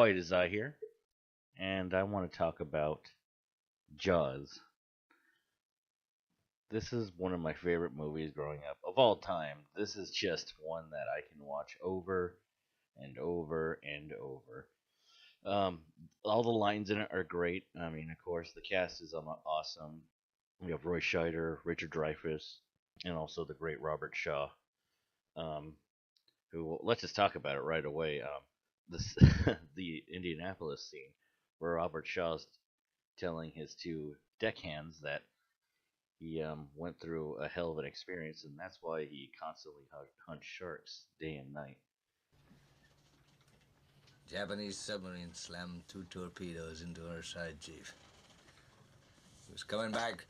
Quiet as I here, and I want to talk about Jaws. This is one of my favorite movies growing up of all time. This is just one that I can watch over and over and over. Um, all the lines in it are great. I mean, of course, the cast is awesome. We have Roy Scheider, Richard Dreyfuss, and also the great Robert Shaw. Um, who let's just talk about it right away. This the Indianapolis scene where Robert Shaw's telling his two deckhands that he went through a hell of an experience, and that's why he constantly hunts sharks day and night. Japanese submarine slammed 2 torpedoes into our side, Chief. He was coming back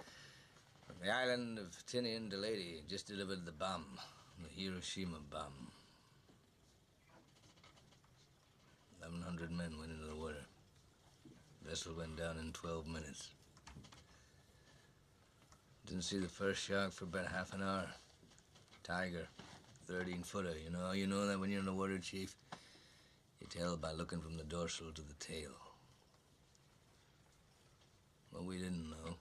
from the island of Tinian to Leyte, just delivered the bomb, the Hiroshima bomb. 1,100 men went into the water. The vessel went down in 12 minutes. Didn't see the first shark for about half an hour. Tiger, 13-footer. You know that when you're in the water, Chief? You tell by looking from the dorsal to the tail. What we didn't know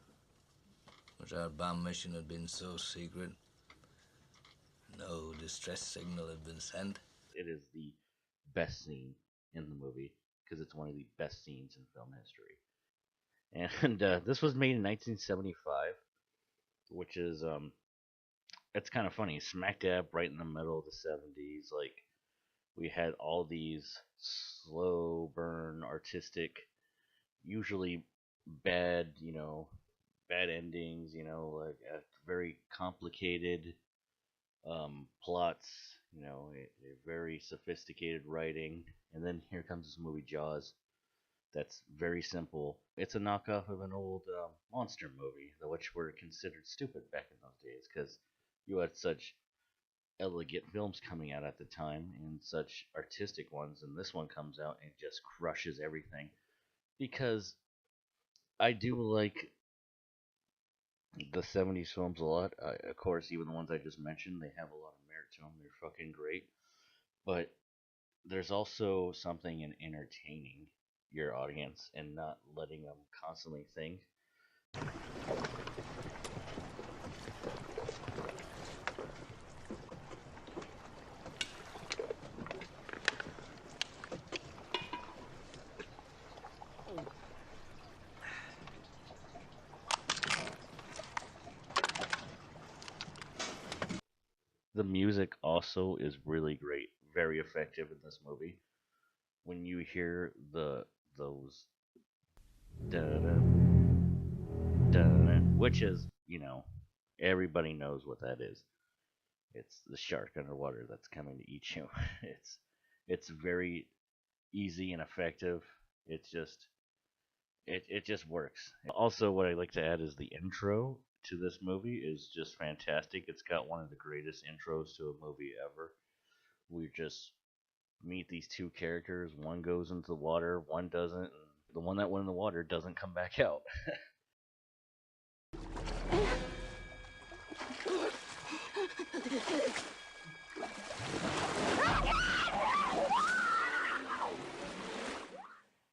was our bomb mission had been so secret, no distress signal had been sent. It is the best scene in the movie because it's one of the best scenes in film history. And this was made in 1975, which is it's kind of funny. Smack dab right in the middle of the 70s, like we had all these slow burn, artistic, usually bad, bad endings, like very complicated plots, a very sophisticated writing. And then here comes this movie, Jaws, that's very simple. It's a knockoff of an old monster movie, which were considered stupid back in those days because you had such elegant films coming out at the time and such artistic ones, and this one comes out and just crushes everything. Because I do like the 70s films a lot. Of course, even the ones I just mentioned, they have a lot of merit to them. They're fucking great. But there's also something in entertaining your audience and not letting them constantly think. The music also is really great, very effective in this movie. When you hear those which is, everybody knows what that is. It's the shark underwater that's coming to eat you. It's very easy and effective. It's just it just works. Also, what I like to add is the intro to this movie is just fantastic. It's got one of the greatest intros to a movie ever. We just meet these two characters. One goes into the water, one doesn't. And the one that went in the water doesn't come back out.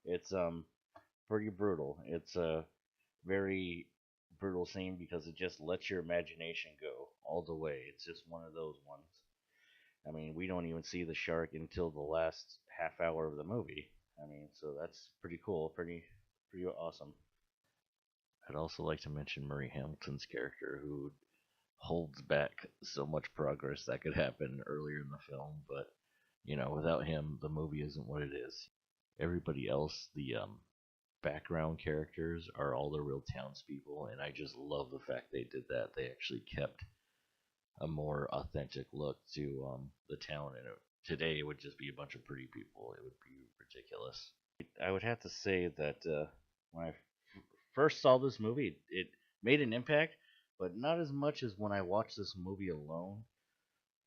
It's pretty brutal. It's a very brutal scene because it just lets your imagination go all the way. It's just one of those ones. I mean, we don't even see the shark until the last half hour of the movie. I mean, so that's pretty cool, pretty awesome. I'd also like to mention Murray Hamilton's character, who holds back so much progress that could happen earlier in the film, but without him, the movie isn't what it is. Everybody else, the background characters, are all the real townspeople, and I just love the fact they did that. They actually kept a more authentic look to the town, and today it would just be a bunch of pretty people. It would be ridiculous. I would have to say that when I first saw this movie, it made an impact, but not as much as when I watched this movie alone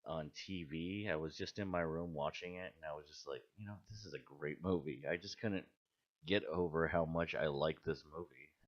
on TV. I was just in my room watching it, and I was just like, this is a great movie. I just couldn't get over how much I like this movie.